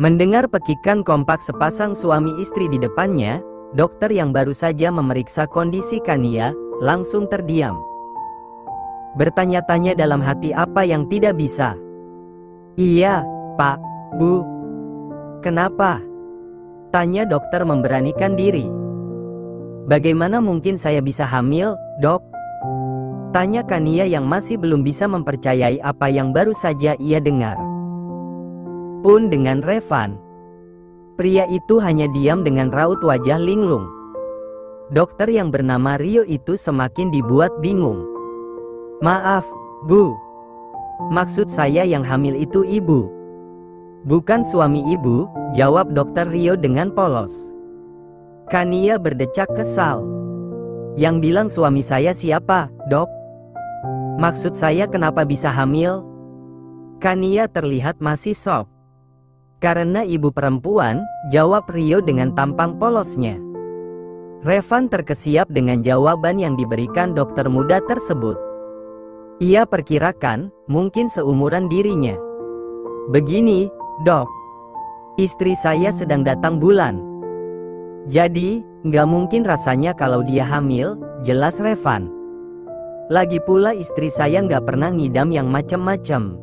Mendengar pekikan kompak sepasang suami istri di depannya, dokter yang baru saja memeriksa kondisi Kania langsung terdiam. Bertanya-tanya dalam hati apa yang tidak bisa. "Iya, Pak, Bu." "Kenapa?" tanya dokter memberanikan diri. "Bagaimana mungkin saya bisa hamil, Dok?" tanya Kania yang masih belum bisa mempercayai apa yang baru saja ia dengar. Pun dengan Revan, pria itu hanya diam dengan raut wajah linglung. Dokter yang bernama Rio itu semakin dibuat bingung. "Maaf, Bu. Maksud saya yang hamil itu Ibu, bukan suami Ibu," jawab dokter Rio dengan polos. Kania berdecak kesal. "Yang bilang suami saya siapa, Dok? Maksud saya kenapa bisa hamil?" Kania terlihat masih shock. "Karena ibu perempuan," jawab Rio dengan tampang polosnya. Revan terkesiap dengan jawaban yang diberikan dokter muda tersebut. Ia perkirakan mungkin seumuran dirinya. "Begini, Dok. Istri saya sedang datang bulan. Jadi, nggak mungkin rasanya kalau dia hamil," jelas Revan. "Lagi pula istri saya nggak pernah ngidam yang macem-macem."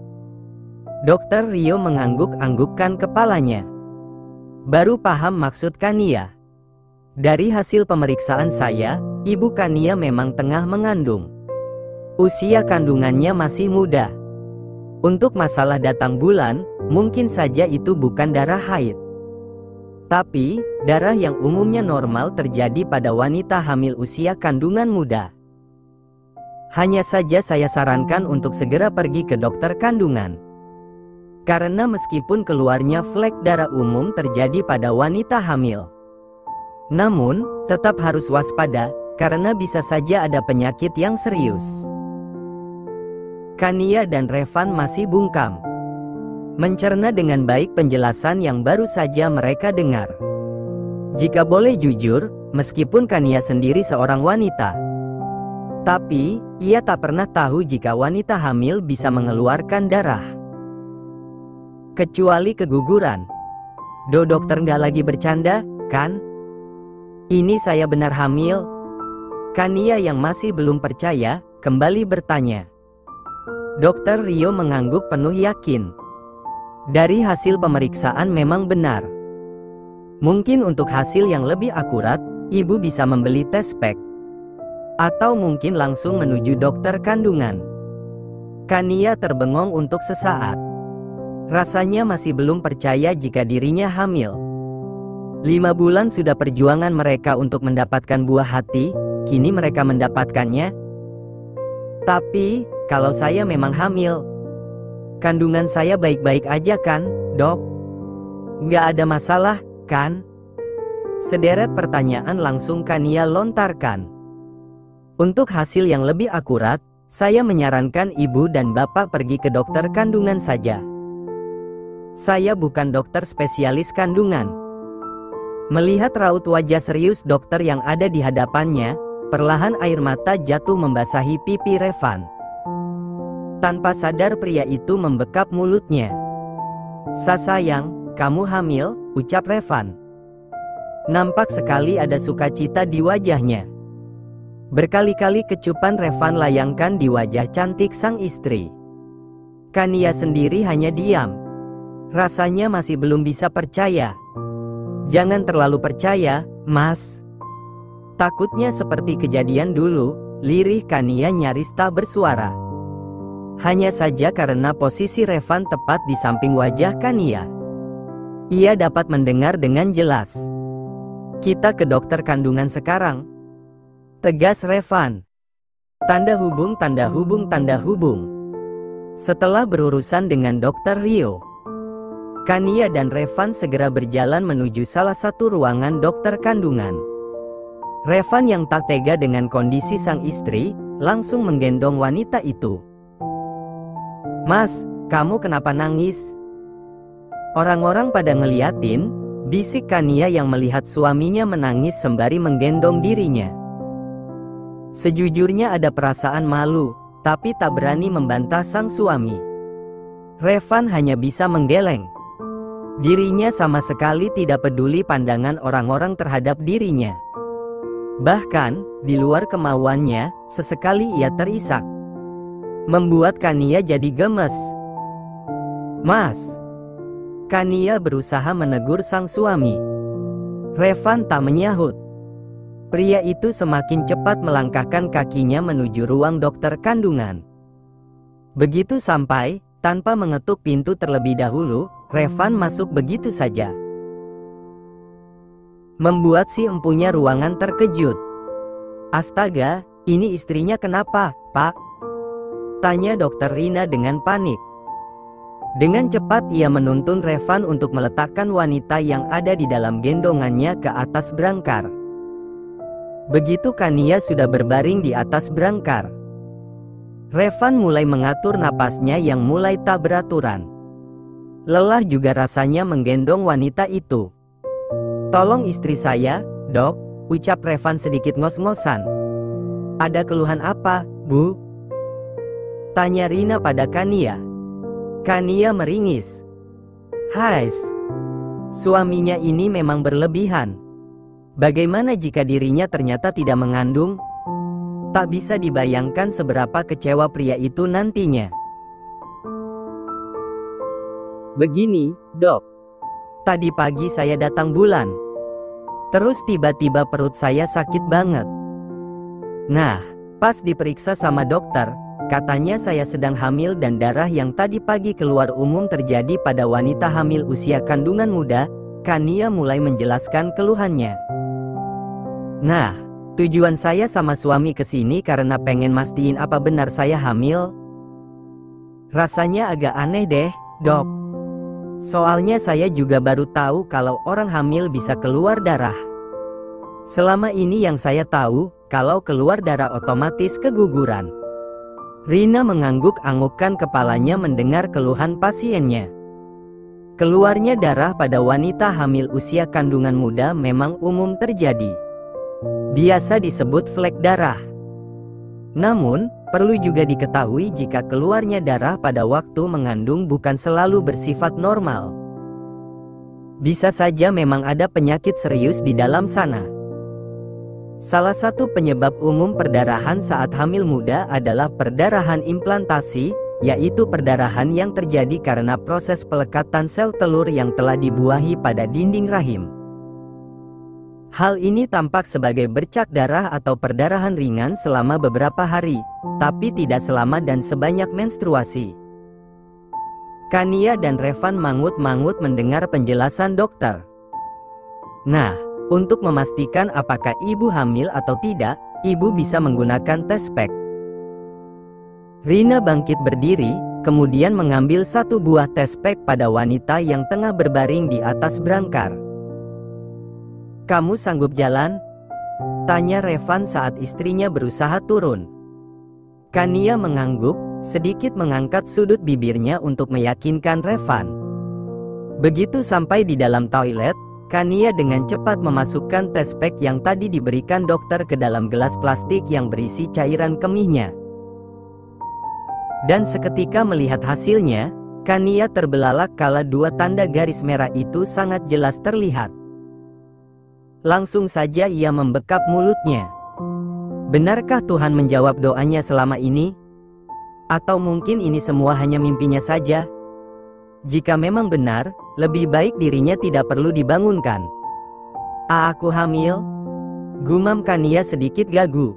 Dokter Rio mengangguk-anggukkan kepalanya. "Baru paham maksud Kania. Dari hasil pemeriksaan saya, ibu Kania memang tengah mengandung. Usia kandungannya masih muda. Untuk masalah datang bulan, mungkin saja itu bukan darah haid. Tapi, darah yang umumnya normal terjadi pada wanita hamil usia kandungan muda. Hanya saja saya sarankan untuk segera pergi ke dokter kandungan. Karena meskipun keluarnya flek darah umum terjadi pada wanita hamil, namun, tetap harus waspada, karena bisa saja ada penyakit yang serius." Kania dan Revan masih bungkam, mencerna dengan baik penjelasan yang baru saja mereka dengar. Jika boleh jujur, meskipun Kania sendiri seorang wanita, tapi ia tak pernah tahu jika wanita hamil bisa mengeluarkan darah. Kecuali keguguran. Dokter nggak lagi bercanda, kan? Ini saya benar hamil?" Kania yang masih belum percaya, kembali bertanya. Dokter Rio mengangguk penuh yakin. "Dari hasil pemeriksaan memang benar. Mungkin untuk hasil yang lebih akurat, ibu bisa membeli tes pack. Atau mungkin langsung menuju dokter kandungan." Kania terbengong untuk sesaat. Rasanya masih belum percaya jika dirinya hamil. 5 bulan sudah perjuangan mereka untuk mendapatkan buah hati, kini mereka mendapatkannya. "Tapi, kalau saya memang hamil, kandungan saya baik-baik aja kan, Dok? Nggak ada masalah, kan?" Sederet pertanyaan langsung Kania lontarkan. "Untuk hasil yang lebih akurat, saya menyarankan ibu dan bapak pergi ke dokter kandungan saja. Saya bukan dokter spesialis kandungan." Melihat raut wajah serius dokter yang ada di hadapannya, perlahan air mata jatuh membasahi pipi Revan. Tanpa sadar pria itu membekap mulutnya. "Sayang, kamu hamil," ucap Revan. Nampak sekali ada sukacita di wajahnya. Berkali-kali kecupan Revan layangkan di wajah cantik sang istri. Kania sendiri hanya diam. Rasanya masih belum bisa percaya. "Jangan terlalu percaya, Mas." Takutnya seperti kejadian dulu, lirih Kania nyaris tak bersuara. Hanya saja karena posisi Revan tepat di samping wajah Kania, ia dapat mendengar dengan jelas. "Kita ke dokter kandungan sekarang," tegas Revan. Tanda hubung, tanda hubung, tanda hubung. Setelah berurusan dengan dokter Rio, Kania dan Revan segera berjalan menuju salah satu ruangan dokter kandungan. Revan yang tak tega dengan kondisi sang istri, langsung menggendong wanita itu. "Mas, kamu kenapa nangis?" "Orang-orang pada ngeliatin," bisik Kania yang melihat suaminya menangis sembari menggendong dirinya. Sejujurnya ada perasaan malu, tapi tak berani membantah sang suami. Revan hanya bisa menggeleng. Dirinya sama sekali tidak peduli pandangan orang-orang terhadap dirinya. Bahkan, di luar kemauannya, sesekali ia terisak. Membuat Kania jadi gemes. "Mas." Kania berusaha menegur sang suami. Revan tak menyahut. Pria itu semakin cepat melangkahkan kakinya menuju ruang dokter kandungan. Begitu sampai, tanpa mengetuk pintu terlebih dahulu, Revan masuk begitu saja. Membuat si empunya ruangan terkejut. "Astaga, ini istrinya kenapa, Pak?" tanya Dokter Rina dengan panik. Dengan cepat ia menuntun Revan untuk meletakkan wanita yang ada di dalam gendongannya ke atas brangkar. Begitu Kania sudah berbaring di atas brangkar, Revan mulai mengatur napasnya yang mulai tak beraturan. Lelah juga rasanya menggendong wanita itu. "Tolong istri saya, Dok," ucap Revan sedikit ngos-ngosan. "Ada keluhan apa, Bu?" tanya Rina pada Kania. Kania meringis. Hais, suaminya ini memang berlebihan. Bagaimana jika dirinya ternyata tidak mengandung? Tak bisa dibayangkan seberapa kecewa pria itu nantinya. "Begini, Dok. Tadi pagi saya datang bulan. Terus tiba-tiba perut saya sakit banget. Nah, pas diperiksa sama dokter, katanya saya sedang hamil dan darah yang tadi pagi keluar umum terjadi pada wanita hamil usia kandungan muda." Kania mulai menjelaskan keluhannya. "Nah, tujuan saya sama suami kesini karena pengen mastiin apa benar saya hamil. Rasanya agak aneh deh, Dok. Soalnya saya juga baru tahu kalau orang hamil bisa keluar darah. Selama ini yang saya tahu, kalau keluar darah otomatis keguguran." Rina mengangguk-anggukkan kepalanya mendengar keluhan pasiennya. Keluarnya darah pada wanita hamil usia kandungan muda memang umum terjadi. Biasa disebut flek darah. Namun, perlu juga diketahui jika keluarnya darah pada waktu mengandung bukan selalu bersifat normal. Bisa saja memang ada penyakit serius di dalam sana. Salah satu penyebab umum perdarahan saat hamil muda adalah perdarahan implantasi, yaitu perdarahan yang terjadi karena proses pelekatan sel telur yang telah dibuahi pada dinding rahim. Hal ini tampak sebagai bercak darah atau perdarahan ringan selama beberapa hari, tapi tidak selama dan sebanyak menstruasi. Kania dan Revan mangut-mangut mendengar penjelasan dokter. Nah, untuk memastikan apakah ibu hamil atau tidak, ibu bisa menggunakan tes pack. Rina bangkit berdiri, kemudian mengambil satu buah tes pack pada wanita yang tengah berbaring di atas brangkar. "Kamu sanggup jalan?" tanya Revan saat istrinya berusaha turun. Kania mengangguk, sedikit mengangkat sudut bibirnya untuk meyakinkan Revan. Begitu sampai di dalam toilet, Kania dengan cepat memasukkan tes pack yang tadi diberikan dokter ke dalam gelas plastik yang berisi cairan kemihnya. Dan seketika melihat hasilnya, Kania terbelalak kala dua tanda garis merah itu sangat jelas terlihat. Langsung saja ia membekap mulutnya. Benarkah Tuhan menjawab doanya selama ini? Atau mungkin ini semua hanya mimpinya saja? Jika memang benar, lebih baik dirinya tidak perlu dibangunkan. Aku hamil?" gumam Kania sedikit gagu.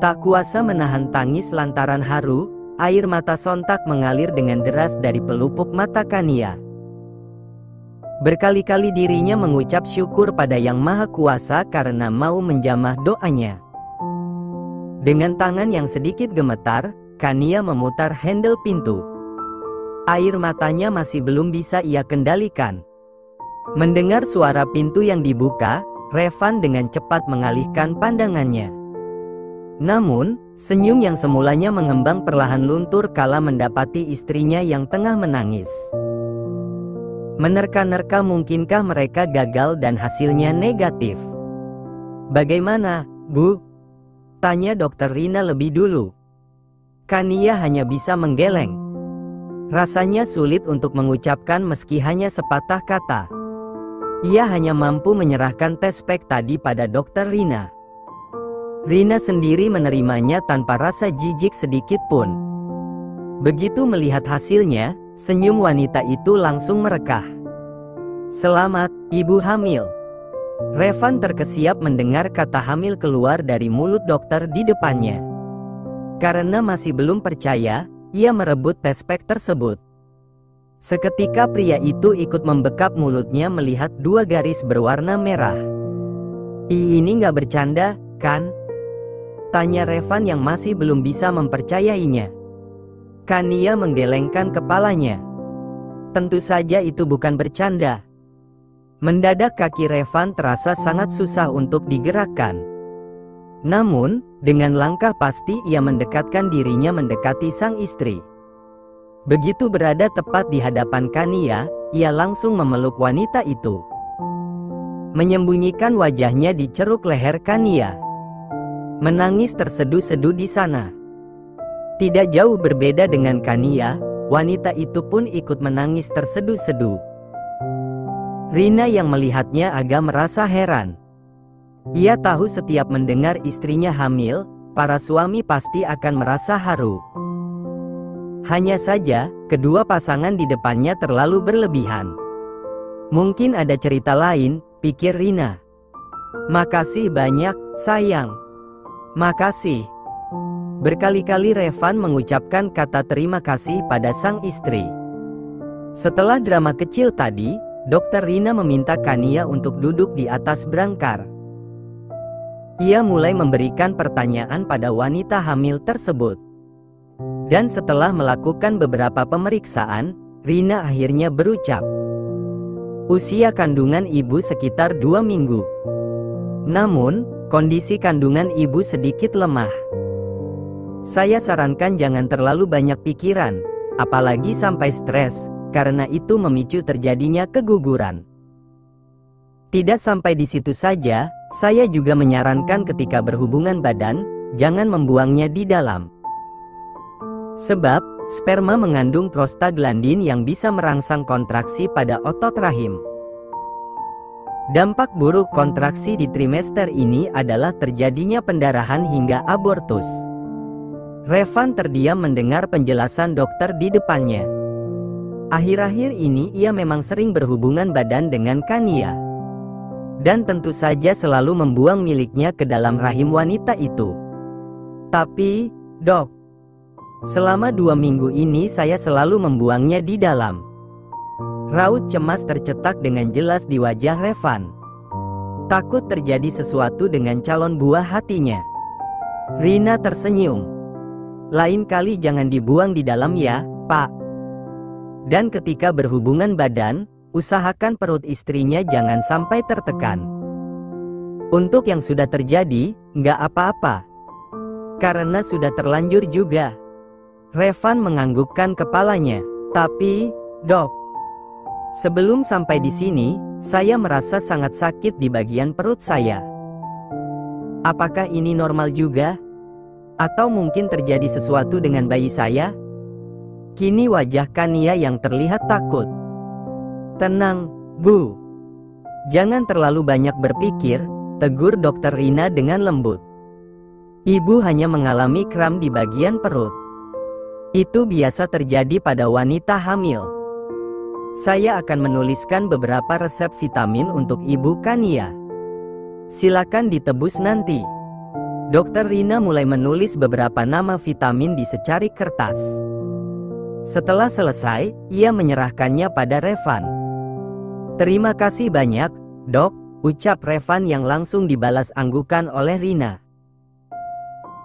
Tak kuasa menahan tangis lantaran haru, air mata sontak mengalir dengan deras dari pelupuk mata Kania. Berkali-kali dirinya mengucap syukur pada Yang Maha Kuasa karena mau menjamah doanya. Dengan tangan yang sedikit gemetar, Kania memutar handle pintu. Air matanya masih belum bisa ia kendalikan. Mendengar suara pintu yang dibuka, Revan dengan cepat mengalihkan pandangannya. Namun, senyum yang semulanya mengembang perlahan luntur kala mendapati istrinya yang tengah menangis. Menerka-nerka mungkinkah mereka gagal dan hasilnya negatif. "Bagaimana, Bu?" tanya Dokter Rina lebih dulu. Kania hanya bisa menggeleng. Rasanya sulit untuk mengucapkan meski hanya sepatah kata. Ia hanya mampu menyerahkan tes pack tadi pada Dokter Rina. Rina sendiri menerimanya tanpa rasa jijik sedikit pun. Begitu melihat hasilnya, senyum wanita itu langsung merekah. "Selamat, Ibu hamil." Revan terkesiap mendengar kata hamil keluar dari mulut dokter di depannya. Karena masih belum percaya, ia merebut tes pack tersebut. Seketika pria itu ikut membekap mulutnya melihat 2 garis berwarna merah. "Ini nggak bercanda, kan?" tanya Revan yang masih belum bisa mempercayainya. Kania menggelengkan kepalanya. Tentu saja itu bukan bercanda. Mendadak kaki Revan terasa sangat susah untuk digerakkan. Namun, dengan langkah pasti ia mendekatkan dirinya mendekati sang istri. Begitu berada tepat di hadapan Kania, ia langsung memeluk wanita itu. Menyembunyikan wajahnya di ceruk leher Kania. Menangis terseduh-seduh di sana. Tidak jauh berbeda dengan Kania, wanita itu pun ikut menangis terseduh-seduh. Rina yang melihatnya agak merasa heran. Ia tahu setiap mendengar istrinya hamil, para suami pasti akan merasa haru. Hanya saja, kedua pasangan di depannya terlalu berlebihan. Mungkin ada cerita lain, pikir Rina. "Makasih banyak, sayang." "Makasih." Berkali-kali Revan mengucapkan kata terima kasih pada sang istri. Setelah drama kecil tadi, Dokter Rina meminta Kania untuk duduk di atas brangkar. Ia mulai memberikan pertanyaan pada wanita hamil tersebut. Dan setelah melakukan beberapa pemeriksaan, Rina akhirnya berucap, "Usia kandungan ibu sekitar 2 minggu. Namun, kondisi kandungan ibu sedikit lemah. Saya sarankan jangan terlalu banyak pikiran, apalagi sampai stres, karena itu memicu terjadinya keguguran. Tidak sampai di situ saja, saya juga menyarankan ketika berhubungan badan, jangan membuangnya di dalam. Sebab, sperma mengandung prostaglandin yang bisa merangsang kontraksi pada otot rahim. Dampak buruk kontraksi di trimester ini adalah terjadinya pendarahan hingga abortus." Revan terdiam mendengar penjelasan dokter di depannya. Akhir-akhir ini ia memang sering berhubungan badan dengan Kania. Dan tentu saja selalu membuang miliknya ke dalam rahim wanita itu. "Tapi, dok, selama 2 minggu ini saya selalu membuangnya di dalam." Raut cemas tercetak dengan jelas di wajah Revan. Takut terjadi sesuatu dengan calon buah hatinya. Rina tersenyum. "Lain kali jangan dibuang di dalam ya, Pak. Dan ketika berhubungan badan, usahakan perut istrinya jangan sampai tertekan. Untuk yang sudah terjadi, nggak apa-apa. Karena sudah terlanjur juga." Revan menganggukkan kepalanya. "Tapi, dok, sebelum sampai di sini, saya merasa sangat sakit di bagian perut saya. Apakah ini normal juga? Atau mungkin terjadi sesuatu dengan bayi saya?" Kini wajah Kania yang terlihat takut. "Tenang, Bu. Jangan terlalu banyak berpikir," tegur Dokter Rina dengan lembut. "Ibu hanya mengalami kram di bagian perut. Itu biasa terjadi pada wanita hamil. Saya akan menuliskan beberapa resep vitamin untuk Ibu Kania. Silakan ditebus nanti." Dokter Rina mulai menulis beberapa nama vitamin di secarik kertas. Setelah selesai, ia menyerahkannya pada Revan. "Terima kasih banyak, dok," ucap Revan yang langsung dibalas anggukan oleh Rina.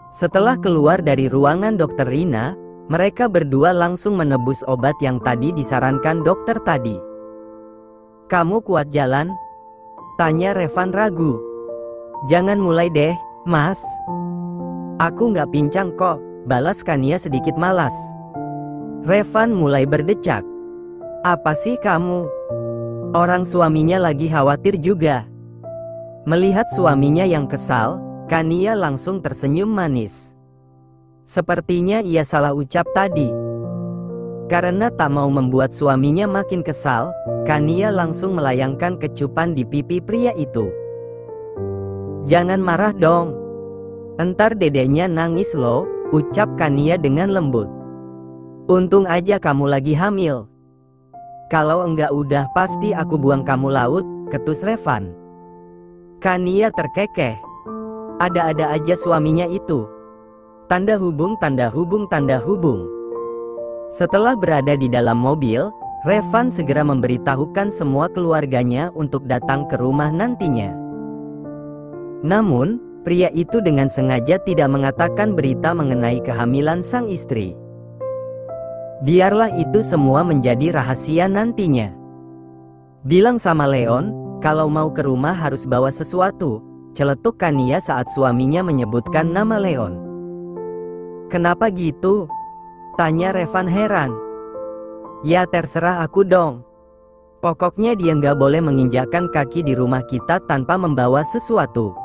Setelah keluar dari ruangan Dokter Rina, mereka berdua langsung menebus obat yang tadi disarankan dokter tadi. "Kamu kuat jalan?" tanya Revan ragu. "Jangan mulai deh, Mas." "Aku nggak pincang kok," balas Kania sedikit malas. Revan mulai berdecak. "Apa sih kamu? Orang suaminya lagi khawatir juga." Melihat suaminya yang kesal, Kania langsung tersenyum manis. Sepertinya ia salah ucap tadi. Karena tak mau membuat suaminya makin kesal, Kania langsung melayangkan kecupan di pipi pria itu. "Jangan marah dong. Entar dedeknya nangis loh," ucap Kania dengan lembut. "Untung aja kamu lagi hamil. Kalau enggak udah pasti aku buang kamu laut," ketus Revan. Kania terkekeh. Ada-ada aja suaminya itu. Tanda hubung, tanda hubung, tanda hubung. Setelah berada di dalam mobil, Revan segera memberitahukan semua keluarganya untuk datang ke rumah nantinya. Namun, pria itu dengan sengaja tidak mengatakan berita mengenai kehamilan sang istri. Biarlah itu semua menjadi rahasia nantinya. "Bilang sama Leon, kalau mau ke rumah harus bawa sesuatu," celetuk Kania saat suaminya menyebutkan nama Leon. "Kenapa gitu?" tanya Revan heran. "Ya terserah aku dong. Pokoknya dia nggak boleh menginjakkan kaki di rumah kita tanpa membawa sesuatu,"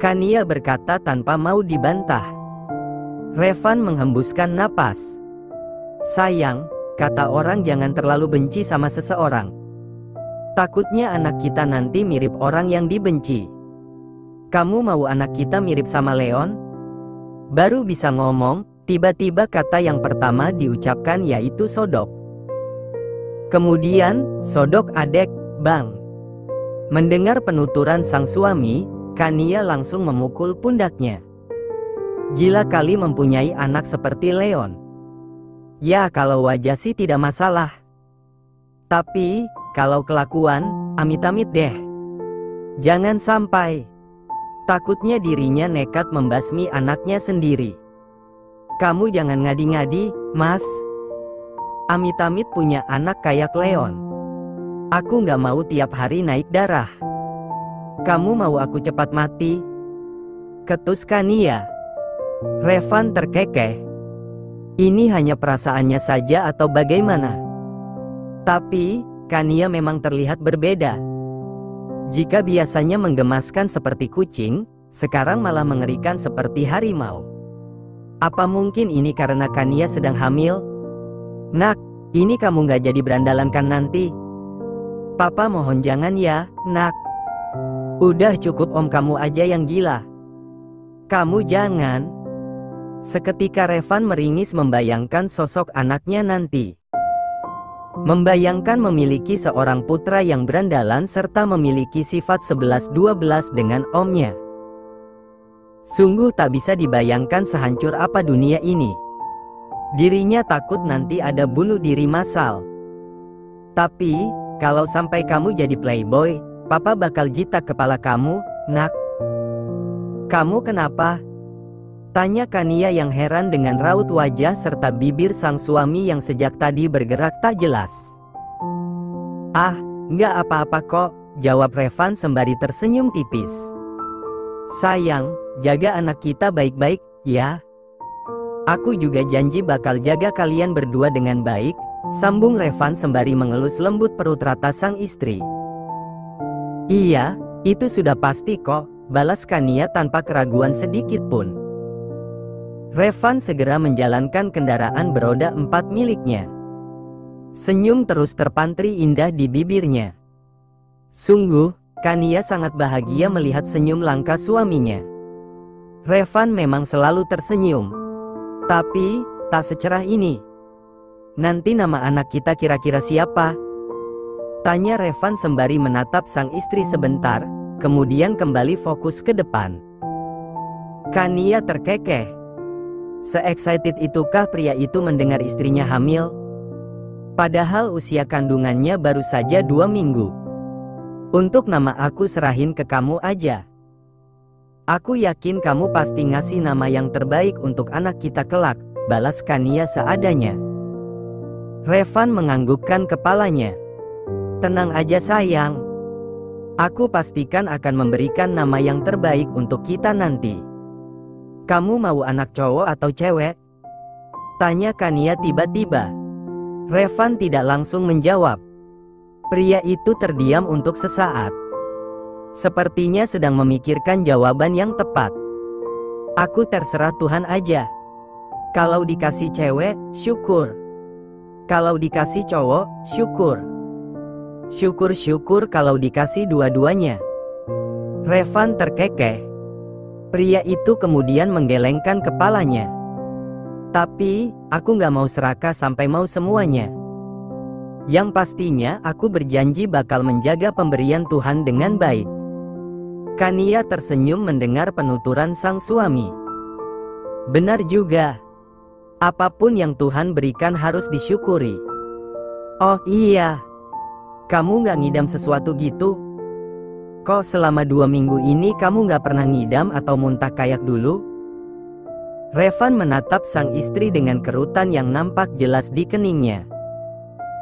Kania berkata tanpa mau dibantah. Revan menghembuskan napas. "Sayang, kata orang jangan terlalu benci sama seseorang. Takutnya anak kita nanti mirip orang yang dibenci. Kamu mau anak kita mirip sama Leon?" Baru bisa ngomong, tiba-tiba kata yang pertama diucapkan yaitu sodok. Kemudian, "Sodok adek, bang." Mendengar penuturan sang suami, Kania langsung memukul pundaknya. Gila kali mempunyai anak seperti Leon. Ya kalau wajah sih tidak masalah. Tapi, kalau kelakuan, amit-amit deh. Jangan sampai. Takutnya dirinya nekat membasmi anaknya sendiri. Kamu jangan ngadi-ngadi, Mas. Amit-amit punya anak kayak Leon. Aku nggak mau tiap hari naik darah. Kamu mau aku cepat mati? Ketus Kania. Revan terkekeh. Ini hanya perasaannya saja atau bagaimana? Tapi, Kania memang terlihat berbeda. Jika biasanya menggemaskan seperti kucing, sekarang malah mengerikan seperti harimau. Apa mungkin ini karena Kania sedang hamil? "Nak, ini kamu nggak jadi berandalan kan nanti? Papa mohon jangan ya, nak. Udah cukup om kamu aja yang gila. Kamu jangan." Seketika Revan meringis membayangkan sosok anaknya nanti. Membayangkan memiliki seorang putra yang berandalan serta memiliki sifat 11-12 dengan omnya. Sungguh tak bisa dibayangkan sehancur apa dunia ini. Dirinya takut nanti ada bunuh diri massal. Tapi, kalau sampai kamu jadi playboy, papa bakal jitak kepala kamu, nak. "Kamu kenapa?" tanya Kania yang heran dengan raut wajah serta bibir sang suami yang sejak tadi bergerak tak jelas. "Ah, nggak apa-apa kok," jawab Revan sembari tersenyum tipis. "Sayang, jaga anak kita baik-baik, ya. Aku juga janji bakal jaga kalian berdua dengan baik," sambung Revan sembari mengelus lembut perut rata sang istri. "Iya, itu sudah pasti kok," balas Kania tanpa keraguan sedikit pun. Revan segera menjalankan kendaraan beroda 4 miliknya. Senyum terus terpantri indah di bibirnya. Sungguh, Kania sangat bahagia melihat senyum langka suaminya. Revan memang selalu tersenyum. Tapi, tak secerah ini. "Nanti nama anak kita kira-kira siapa?" tanya Revan sembari menatap sang istri sebentar, kemudian kembali fokus ke depan. Kania terkekeh. Se-excited itukah pria itu mendengar istrinya hamil? Padahal usia kandungannya baru saja 2 minggu. "Untuk nama aku serahin ke kamu aja. Aku yakin kamu pasti ngasih nama yang terbaik untuk anak kita kelak," balas Kania seadanya. Revan menganggukkan kepalanya. "Tenang aja sayang. Aku pastikan akan memberikan nama yang terbaik untuk kita nanti. Kamu mau anak cowok atau cewek?" tanya Kania tiba-tiba. Revan tidak langsung menjawab. Pria itu terdiam untuk sesaat. Sepertinya sedang memikirkan jawaban yang tepat. "Aku terserah Tuhan aja. Kalau dikasih cewek, syukur. Kalau dikasih cowok, syukur. Syukur-syukur kalau dikasih dua-duanya. Revan terkekeh. Pria itu kemudian menggelengkan kepalanya. Tapi, aku gak mau serakah sampai mau semuanya. Yang pastinya aku berjanji bakal menjaga pemberian Tuhan dengan baik. Kania tersenyum mendengar penuturan sang suami. Benar juga. Apapun yang Tuhan berikan harus disyukuri. Oh iya. Kamu gak ngidam sesuatu gitu? Kok selama 2 minggu ini kamu gak pernah ngidam atau muntah kayak dulu? Revan menatap sang istri dengan kerutan yang nampak jelas di keningnya.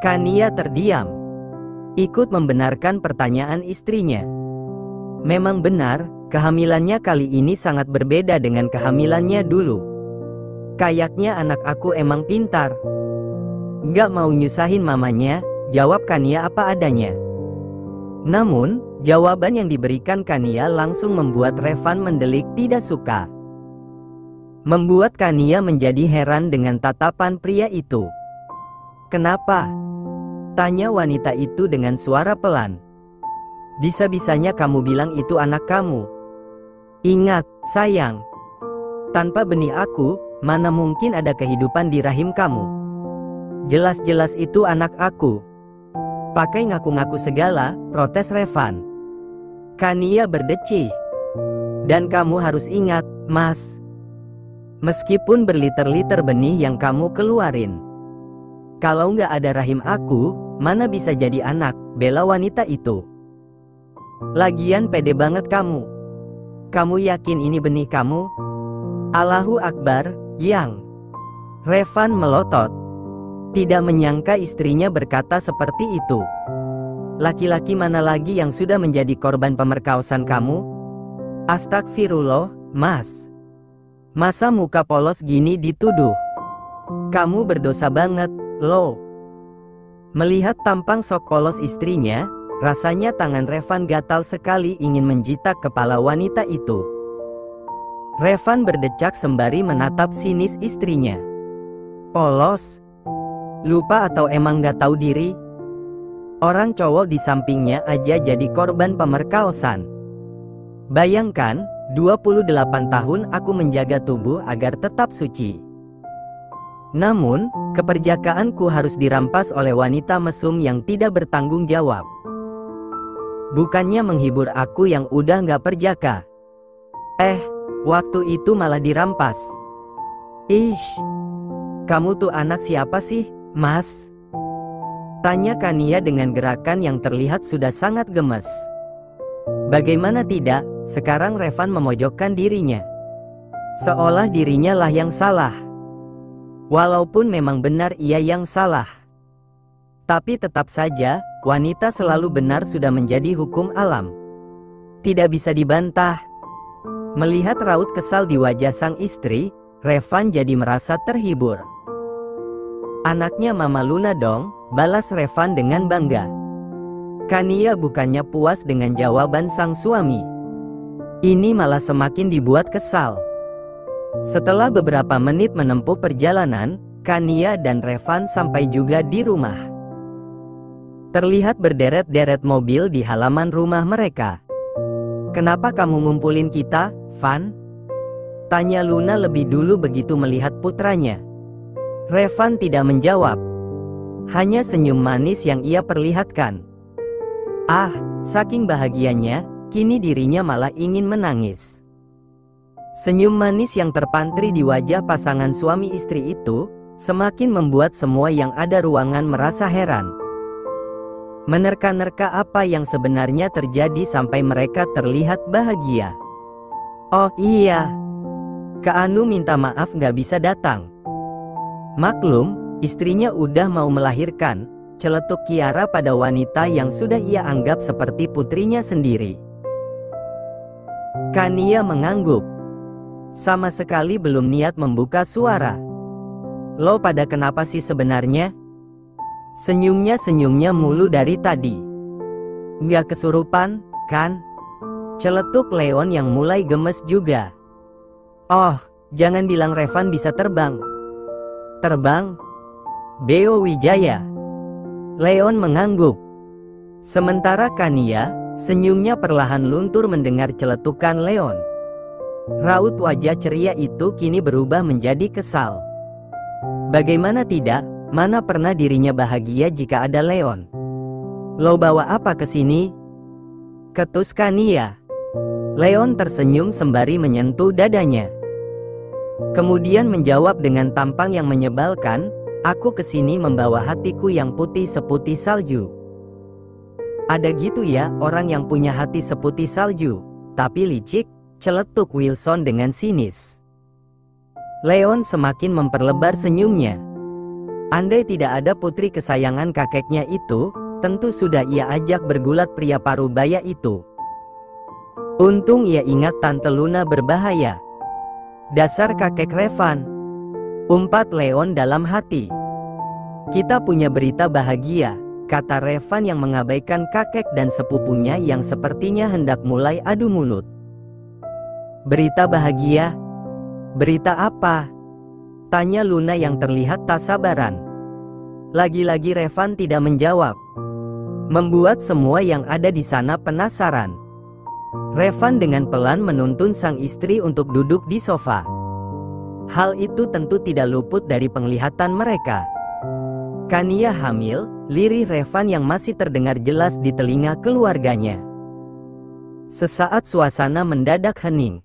Kania terdiam. Ikut membenarkan pertanyaan istrinya. Memang benar, kehamilannya kali ini sangat berbeda dengan kehamilannya dulu. Kayaknya anak aku emang pintar. Gak mau nyusahin mamanya, jawab Kania apa adanya. Namun, jawaban yang diberikan Kania langsung membuat Revan mendelik tidak suka. Membuat Kania menjadi heran dengan tatapan pria itu. Kenapa? Tanya wanita itu dengan suara pelan. Bisa-bisanya kamu bilang itu anak kamu. Ingat, sayang. Tanpa benih aku, mana mungkin ada kehidupan di rahim kamu. Jelas-jelas itu anak aku. Pakai ngaku-ngaku segala, protes Revan. Kania berdecih. Dan kamu harus ingat, Mas. Meskipun berliter-liter benih yang kamu keluarin. Kalau nggak ada rahim aku, mana bisa jadi anak, bela wanita itu. Lagian pede banget kamu. Kamu yakin ini benih kamu? Allahu Akbar, yang. Revan melotot. Tidak menyangka istrinya berkata seperti itu. Laki-laki mana lagi yang sudah menjadi korban pemerkosaan kamu? Astagfirullah, Mas. Masa muka polos gini dituduh? Kamu berdosa banget, loh. Melihat tampang sok polos istrinya, rasanya tangan Revan gatal sekali ingin menjitak kepala wanita itu. Revan berdecak sembari menatap sinis istrinya. Polos? Lupa atau emang gak tahu diri? Orang cowok di sampingnya aja jadi korban pemerkosaan. Bayangkan, 28 tahun aku menjaga tubuh agar tetap suci. Namun, keperjakaanku harus dirampas oleh wanita mesum yang tidak bertanggung jawab. Bukannya menghibur aku yang udah gak perjaka. Waktu itu malah dirampas. Ish, kamu tuh anak siapa sih, Mas? Tanya Kania dengan gerakan yang terlihat sudah sangat gemes. Bagaimana tidak, sekarang Revan memojokkan dirinya. Seolah dirinya lah yang salah. Walaupun memang benar ia yang salah. Tapi tetap saja, wanita selalu benar sudah menjadi hukum alam. Tidak bisa dibantah. Melihat raut kesal di wajah sang istri, Revan jadi merasa terhibur. Anaknya Mama Luna dong, balas Revan dengan bangga. Kania bukannya puas dengan jawaban sang suami. Ini malah semakin dibuat kesal. Setelah beberapa menit menempuh perjalanan, Kania dan Revan sampai juga di rumah. Terlihat berderet-deret mobil di halaman rumah mereka. Kenapa kamu ngumpulin kita, Van? Tanya Luna lebih dulu begitu melihat putranya. Revan tidak menjawab. Hanya senyum manis yang ia perlihatkan. Saking bahagianya, kini dirinya malah ingin menangis. Senyum manis yang terpantri di wajah pasangan suami istri itu, semakin membuat semua yang ada ruangan merasa heran. Menerka-nerka apa yang sebenarnya terjadi sampai mereka terlihat bahagia. Oh iya, Kak Anu minta maaf gak bisa datang. Maklum, istrinya udah mau melahirkan, celetuk Kiara pada wanita yang sudah ia anggap seperti putrinya sendiri. Kania mengangguk. Sama sekali belum niat membuka suara. Lo pada kenapa sih sebenarnya? Senyumnya mulu dari tadi. Nggak kesurupan, kan? Celetuk Leon yang mulai gemes juga. Oh, jangan bilang Revan bisa terbang. Terbang? Beo Wijaya. Leon mengangguk. Sementara Kania, senyumnya perlahan luntur mendengar celetukan Leon. Raut wajah ceria itu kini berubah menjadi kesal. Bagaimana tidak, mana pernah dirinya bahagia jika ada Leon. Lo bawa apa ke sini? Ketus Kania. Leon tersenyum sembari menyentuh dadanya. Kemudian menjawab dengan tampang yang menyebalkan, aku kesini membawa hatiku yang putih seputih salju. Ada gitu ya orang yang punya hati seputih salju, tapi licik, celetuk Wilson dengan sinis. Leon semakin memperlebar senyumnya. Andai tidak ada putri kesayangan kakeknya itu, tentu sudah ia ajak bergulat pria parubaya itu. Untung ia ingat Tante Luna berbahaya. Dasar kakek Revan, umpat Leon dalam hati. Kita punya berita bahagia, kata Revan yang mengabaikan kakek dan sepupunya yang sepertinya hendak mulai adu mulut. Berita bahagia? Berita apa? Tanya Luna yang terlihat tak sabaran. Lagi-lagi Revan tidak menjawab, membuat semua yang ada di sana penasaran. Revan dengan pelan menuntun sang istri untuk duduk di sofa. Hal itu tentu tidak luput dari penglihatan mereka. Kania hamil, lirih Revan yang masih terdengar jelas di telinga keluarganya. Sesaat suasana mendadak hening.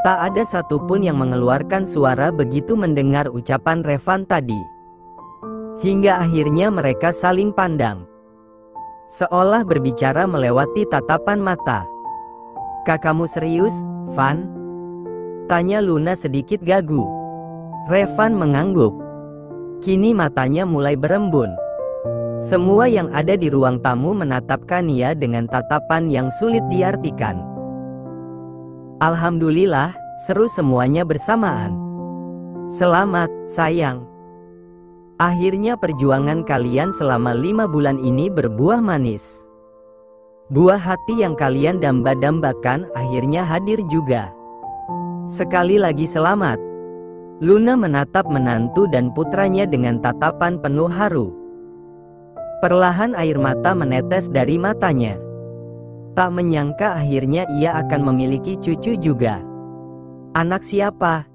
Tak ada satupun yang mengeluarkan suara begitu mendengar ucapan Revan tadi. Hingga akhirnya mereka saling pandang, seolah berbicara melewati tatapan mata. Kakakmu serius, Van? Tanya Luna sedikit gagu. Revan mengangguk. Kini matanya mulai berembun. Semua yang ada di ruang tamu menatap Kania dengan tatapan yang sulit diartikan. Alhamdulillah, seru semuanya bersamaan. Selamat, sayang. Akhirnya perjuangan kalian selama 5 bulan ini berbuah manis. Buah hati yang kalian damba-dambakan akhirnya hadir juga. Sekali lagi selamat. Luna menatap menantu dan putranya dengan tatapan penuh haru. Perlahan air mata menetes dari matanya. Tak menyangka akhirnya ia akan memiliki cucu juga. Anak siapa?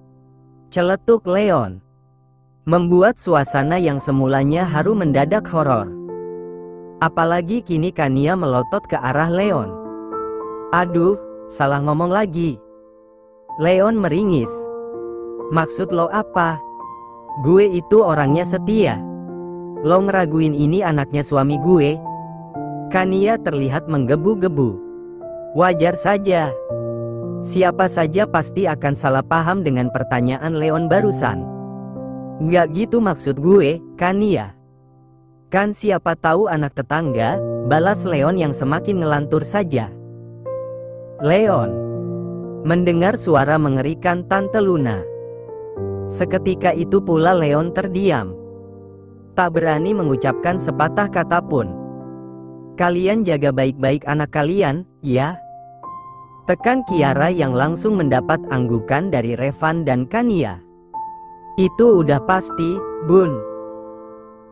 Celetuk Leon. Membuat suasana yang semulanya haru mendadak horor. Apalagi kini Kania melotot ke arah Leon. Aduh, salah ngomong lagi. Leon meringis. Maksud lo apa? Gue itu orangnya setia. Lo ngeraguin ini anaknya suami gue? Kania terlihat menggebu-gebu. Wajar saja. Siapa saja pasti akan salah paham dengan pertanyaan Leon barusan. Nggak gitu maksud gue, Kania. Kan siapa tahu anak tetangga, balas Leon yang semakin ngelantur saja. Leon. Mendengar suara mengerikan Tante Luna. Seketika itu pula Leon terdiam. Tak berani mengucapkan sepatah kata pun. Kalian jaga baik-baik anak kalian, ya? Tekan Kiara yang langsung mendapat anggukan dari Revan dan Kania. Itu udah pasti, Bun.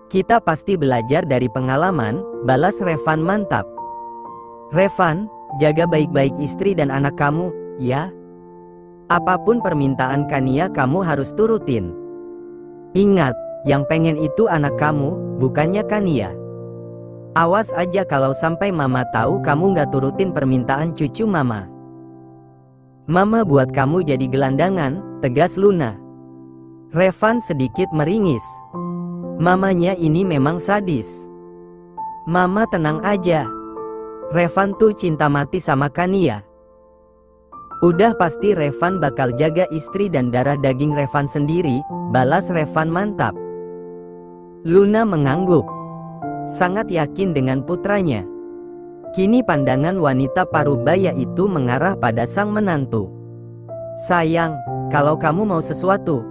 Kita pasti belajar dari pengalaman, balas Revan mantap. Revan, jaga baik-baik istri dan anak kamu, ya? Apapun permintaan Kania kamu harus turutin. Ingat, yang pengen itu anak kamu, bukannya Kania. Awas aja kalau sampai mama tahu kamu nggak turutin permintaan cucu mama. Mama buat kamu jadi gelandangan, tegas Luna. Revan sedikit meringis. Mamanya ini memang sadis. Mama tenang aja. Revan tuh cinta mati sama Kania. Udah pasti Revan bakal jaga istri dan darah daging Revan sendiri, balas Revan mantap. Luna mengangguk. Sangat yakin dengan putranya. Kini pandangan wanita parubaya itu mengarah pada sang menantu. Sayang, kalau kamu mau sesuatu,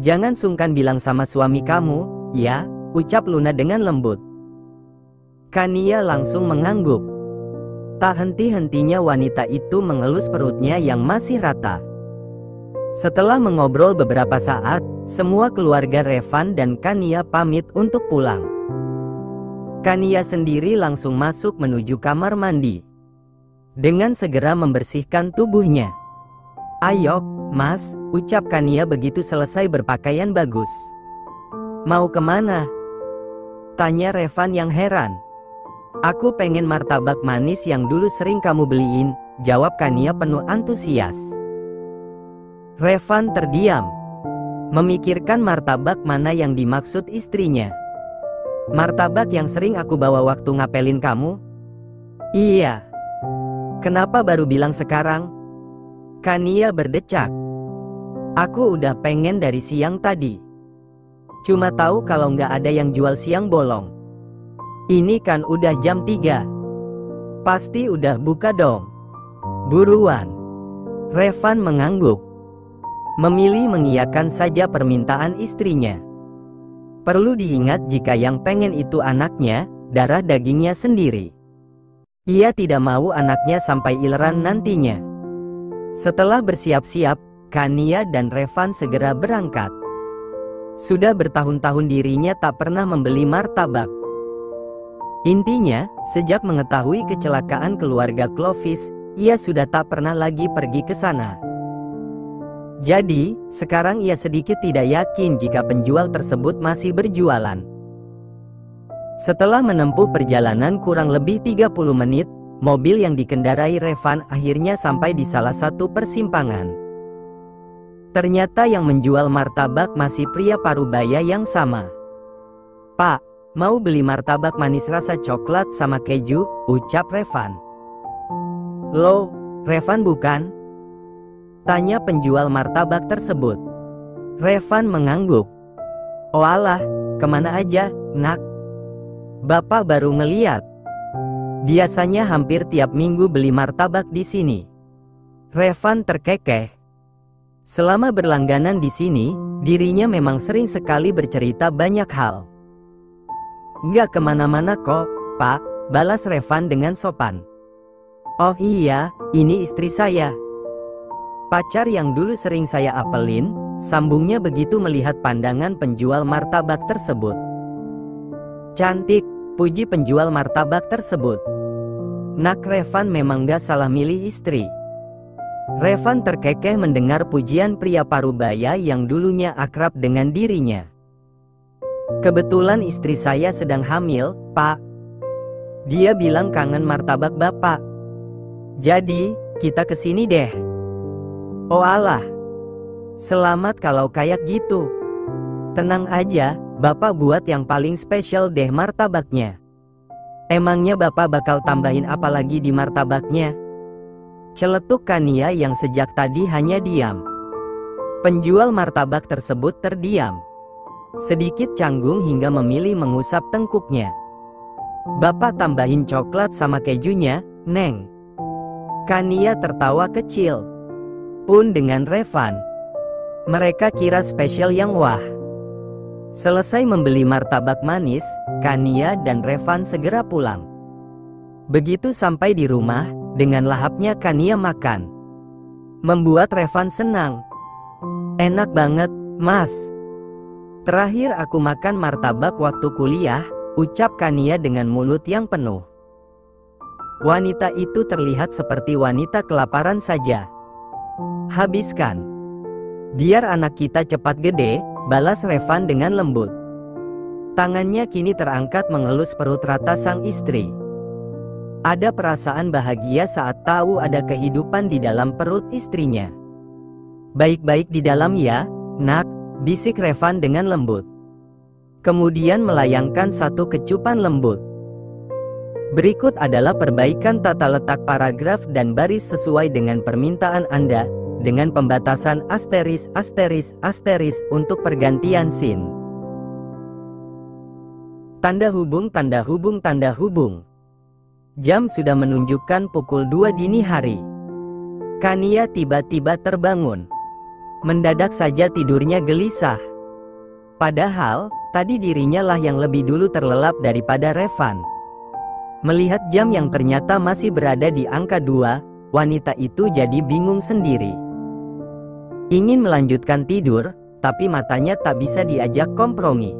jangan sungkan bilang sama suami kamu, ya, ucap Luna dengan lembut. Kania langsung mengangguk. Tak henti-hentinya wanita itu mengelus perutnya yang masih rata. Setelah mengobrol beberapa saat, semua keluarga Revan dan Kania pamit untuk pulang. Kania sendiri langsung masuk menuju kamar mandi. Dengan segera membersihkan tubuhnya. "Ayo, Mas," ucap Kania begitu selesai berpakaian bagus. "Mau kemana?" tanya Revan yang heran. "Aku pengen martabak manis yang dulu sering kamu beliin," jawab Kania penuh antusias. Revan terdiam, memikirkan martabak mana yang dimaksud istrinya. "Martabak yang sering aku bawa waktu ngapelin kamu?" "Iya." "Kenapa baru bilang sekarang?" Kania berdecak. "Aku udah pengen dari siang tadi. Cuma tahu kalau nggak ada yang jual siang bolong. Ini kan udah jam 3. Pasti udah buka dong. Buruan." Revan mengangguk, memilih mengiyakan saja permintaan istrinya. Perlu diingat jika yang pengen itu anaknya, darah dagingnya sendiri. Ia tidak mau anaknya sampai ileran nantinya. Setelah bersiap-siap, Kania dan Revan segera berangkat. Sudah bertahun-tahun dirinya tak pernah membeli martabak. Intinya, sejak mengetahui kecelakaan keluarga Clovis, ia sudah tak pernah lagi pergi ke sana. Jadi, sekarang ia sedikit tidak yakin jika penjual tersebut masih berjualan. Setelah menempuh perjalanan kurang lebih 30 menit, mobil yang dikendarai Revan akhirnya sampai di salah satu persimpangan. Ternyata yang menjual martabak masih pria parubaya yang sama. "Pak, mau beli martabak manis rasa coklat sama keju?" ucap Revan. "Loh, Revan bukan?" tanya penjual martabak tersebut. Revan mengangguk. "Oh alah, kemana aja, Nak? Bapak baru ngeliat. Biasanya hampir tiap minggu beli martabak di sini." Revan terkekeh. Selama berlangganan di sini, dirinya memang sering sekali bercerita banyak hal. "Nggak kemana-mana kok, Pak," balas Revan dengan sopan. "Oh iya, ini istri saya. Pacar yang dulu sering saya apelin," sambungnya begitu melihat pandangan penjual martabak tersebut. "Cantik," puji penjual martabak tersebut. Nak, Revan memang gak salah milih istri. Revan terkekeh mendengar pujian pria parubaya yang dulunya akrab dengan dirinya. "Kebetulan istri saya sedang hamil, Pak. Dia bilang kangen martabak Bapak. Jadi, kita kesini deh." "Oh alah, selamat kalau kayak gitu. Tenang aja, Bapak buat yang paling spesial deh martabaknya. Emangnya Bapak bakal tambahin apa lagi di martabaknya?" celetuk Kania yang sejak tadi hanya diam. Penjual martabak tersebut terdiam, sedikit canggung hingga memilih mengusap tengkuknya. "Bapak tambahin coklat sama kejunya, Neng." Kania tertawa kecil. Pun dengan Revan, mereka kira spesial yang wah. Selesai membeli martabak manis, Kania dan Revan segera pulang. Begitu sampai di rumah, dengan lahapnya Kania makan. Membuat Revan senang. "Enak banget, Mas. Terakhir aku makan martabak waktu kuliah," ucap Kania dengan mulut yang penuh. Wanita itu terlihat seperti wanita kelaparan saja. "Habiskan. Biar anak kita cepat gede," balas Revan dengan lembut. Tangannya kini terangkat mengelus perut rata sang istri. Ada perasaan bahagia saat tahu ada kehidupan di dalam perut istrinya. "Baik-baik di dalam ya, Nak," bisik Revan dengan lembut. Kemudian melayangkan satu kecupan lembut. Berikut adalah perbaikan tata letak paragraf dan baris sesuai dengan permintaan Anda, dengan pembatasan asteris untuk pergantian scene. Tanda hubung. Jam sudah menunjukkan pukul 2 dini hari. Kania tiba-tiba terbangun. Mendadak saja tidurnya gelisah. Padahal, tadi dirinya lah yang lebih dulu terlelap daripada Revan. Melihat jam yang ternyata masih berada di angka 2, wanita itu jadi bingung sendiri. Ingin melanjutkan tidur, tapi matanya tak bisa diajak kompromi.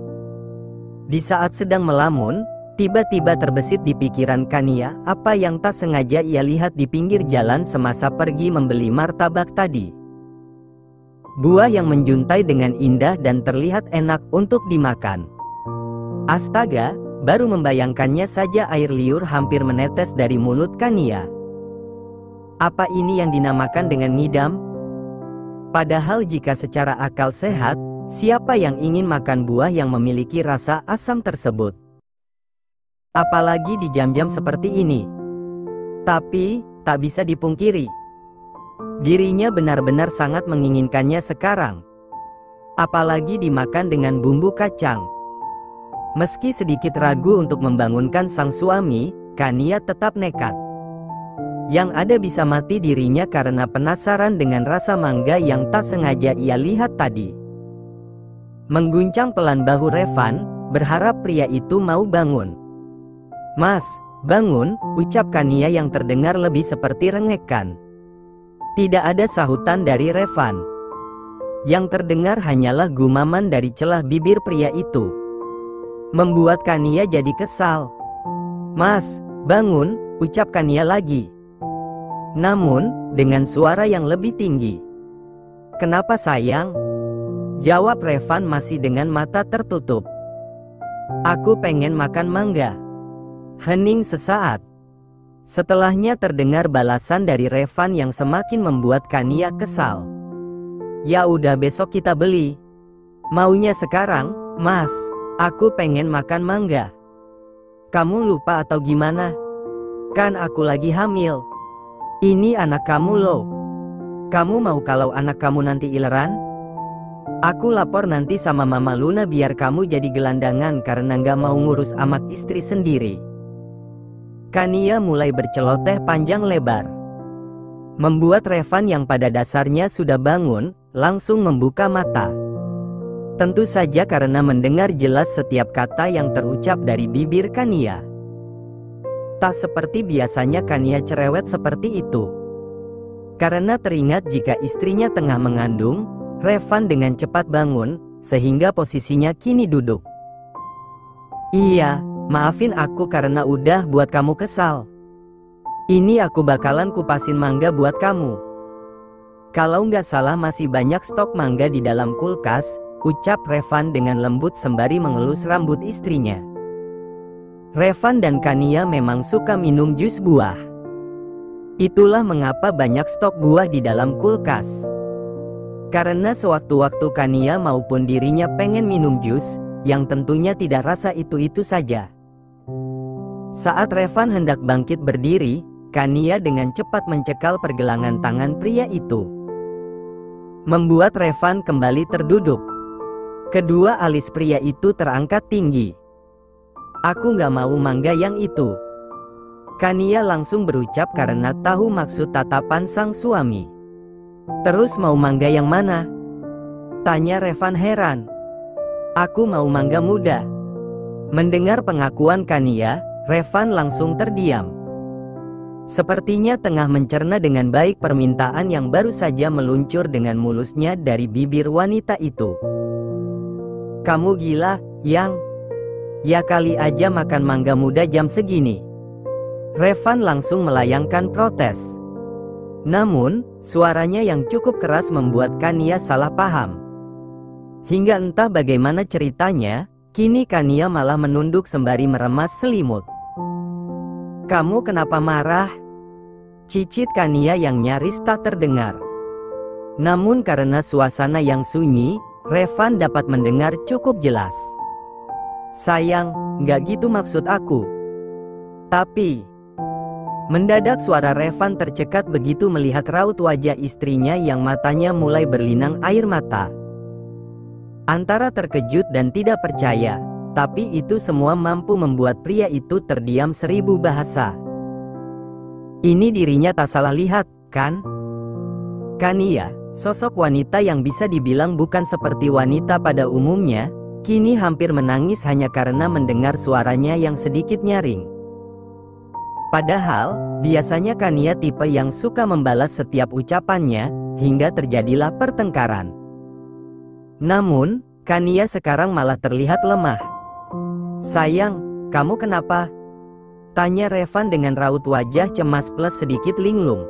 Di saat sedang melamun, tiba-tiba terbesit di pikiran Kania apa yang tak sengaja ia lihat di pinggir jalan semasa pergi membeli martabak tadi. Buah yang menjuntai dengan indah dan terlihat enak untuk dimakan. Astaga, baru membayangkannya saja air liur hampir menetes dari mulut Kania. Apa ini yang dinamakan dengan ngidam? Padahal jika secara akal sehat, siapa yang ingin makan buah yang memiliki rasa asam tersebut? Apalagi di jam-jam seperti ini. Tapi, tak bisa dipungkiri, dirinya benar-benar sangat menginginkannya sekarang. Apalagi dimakan dengan bumbu kacang. Meski sedikit ragu untuk membangunkan sang suami, Kania tetap nekat. Yang ada bisa mati dirinya karena penasaran dengan rasa mangga yang tak sengaja ia lihat tadi. Mengguncang pelan bahu Revan, berharap pria itu mau bangun. "Mas, bangun," ucap Kania yang terdengar lebih seperti rengekan. Tidak ada sahutan dari Revan. Yang terdengar hanyalah gumaman dari celah bibir pria itu. Membuat Kania jadi kesal. "Mas, bangun," ucap Kania lagi. Namun, dengan suara yang lebih tinggi. "Kenapa sayang?" jawab Revan masih dengan mata tertutup. "Aku pengen makan mangga." Hening sesaat. Setelahnya terdengar balasan dari Revan yang semakin membuat Kania kesal. "Ya udah, besok kita beli. Maunya sekarang, Mas. Aku pengen makan mangga." "Kamu lupa atau gimana? Kan aku lagi hamil. Ini anak kamu loh. Kamu mau kalau anak kamu nanti ileran? Aku lapor nanti sama Mama Luna biar kamu jadi gelandangan karena nggak mau ngurus amat istri sendiri." Kania mulai berceloteh panjang lebar. Membuat Revan yang pada dasarnya sudah bangun, langsung membuka mata. Tentu saja karena mendengar jelas setiap kata yang terucap dari bibir Kania. Tak seperti biasanya Kania cerewet seperti itu. Karena teringat jika istrinya tengah mengandung, Revan dengan cepat bangun, sehingga posisinya kini duduk. "Iya, maafin aku karena udah buat kamu kesal. Ini aku bakalan kupasin mangga buat kamu. Kalau nggak salah masih banyak stok mangga di dalam kulkas," ucap Revan dengan lembut sembari mengelus rambut istrinya. Revan dan Kania memang suka minum jus buah. Itulah mengapa banyak stok buah di dalam kulkas. Karena sewaktu-waktu Kania maupun dirinya pengen minum jus, yang tentunya tidak rasa itu-itu saja. Saat Revan hendak bangkit berdiri, Kania dengan cepat mencekal pergelangan tangan pria itu. Membuat Revan kembali terduduk. Kedua alis pria itu terangkat tinggi. "Aku nggak mau mangga yang itu." Kania langsung berucap karena tahu maksud tatapan sang suami. "Terus mau mangga yang mana?" tanya Revan heran. "Aku mau mangga muda." Mendengar pengakuan Kania, Revan langsung terdiam. Sepertinya tengah mencerna dengan baik permintaan yang baru saja meluncur dengan mulusnya dari bibir wanita itu. "Kamu gila, Yang? Ya kali aja makan mangga muda jam segini." Revan langsung melayangkan protes. Namun, suaranya yang cukup keras membuat Kania salah paham. Hingga entah bagaimana ceritanya, kini Kania malah menunduk sembari meremas selimut. "Kamu kenapa marah?" cicit Kania yang nyaris tak terdengar. Namun karena suasana yang sunyi, Revan dapat mendengar cukup jelas. "Sayang, nggak gitu maksud aku." Tapi mendadak suara Revan tercekat begitu melihat raut wajah istrinya yang matanya mulai berlinang air mata. Antara terkejut dan tidak percaya, tapi itu semua mampu membuat pria itu terdiam 1000 bahasa. Ini dirinya tak salah lihat, kan? Kania, sosok wanita yang bisa dibilang bukan seperti wanita pada umumnya, kini hampir menangis hanya karena mendengar suaranya yang sedikit nyaring. Padahal, biasanya Kania tipe yang suka membalas setiap ucapannya, hingga terjadilah pertengkaran. Namun, Kania sekarang malah terlihat lemah. "Sayang, kamu kenapa?" tanya Revan dengan raut wajah cemas plus sedikit linglung.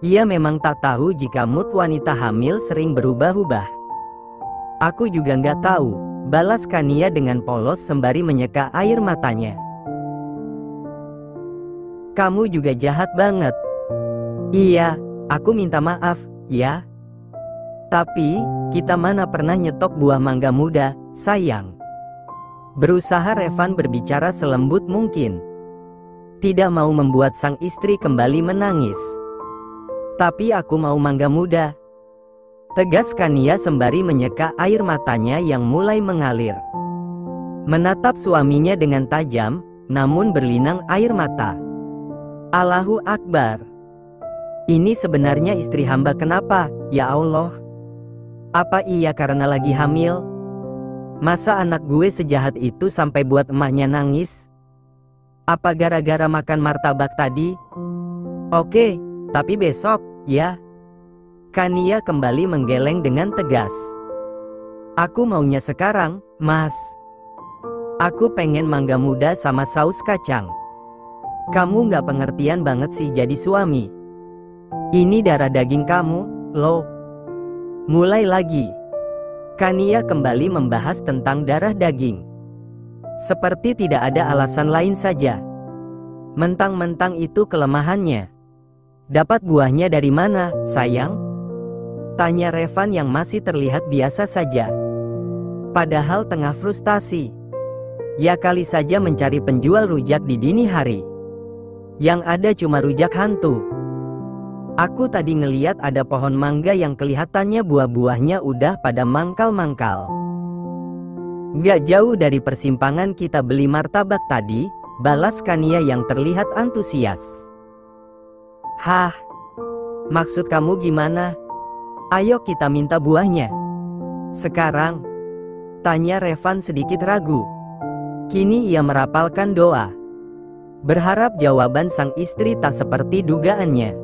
Ia memang tak tahu jika mood wanita hamil sering berubah-ubah. "Aku juga nggak tahu," balas Kania dengan polos sembari menyeka air matanya. "Kamu juga jahat banget." "Iya, aku minta maaf, ya. Tapi, kita mana pernah nyetok buah mangga muda, sayang." Berusaha Revan berbicara selembut mungkin. Tidak mau membuat sang istri kembali menangis. "Tapi aku mau mangga muda," tegas Kania sembari menyeka air matanya yang mulai mengalir. Menatap suaminya dengan tajam, namun berlinang air mata. "Allahu Akbar. Ini sebenarnya istri hamba kenapa, ya Allah? Apa iya karena lagi hamil? Masa anak gue sejahat itu sampai buat emaknya nangis? Apa gara-gara makan martabak tadi? Oke, tapi besok, ya." Kania kembali menggeleng dengan tegas. "Aku maunya sekarang, Mas. Aku pengen mangga muda sama saus kacang. Kamu nggak pengertian banget sih jadi suami. Ini darah daging kamu, loh." Mulai lagi. Kania kembali membahas tentang darah daging. Seperti tidak ada alasan lain saja. Mentang-mentang itu kelemahannya. "Dapat buahnya dari mana, sayang?" tanya Revan yang masih terlihat biasa saja. Padahal tengah frustasi. Ya kali saja mencari penjual rujak di dini hari. Yang ada cuma rujak hantu. "Aku tadi ngeliat ada pohon mangga yang kelihatannya buah-buahnya udah pada mangkal-mangkal. Gak jauh dari persimpangan kita beli martabak tadi," balas Kania yang terlihat antusias. "Hah? Maksud kamu gimana? Ayo kita minta buahnya sekarang?" tanya Revan sedikit ragu. Kini ia merapalkan doa. Berharap jawaban sang istri tak seperti dugaannya.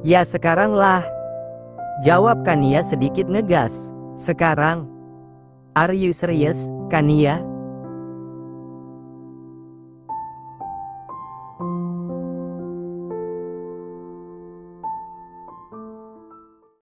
"Ya sekarang lah," jawab Kania sedikit ngegas. "Sekarang? Are you serious, Kania?"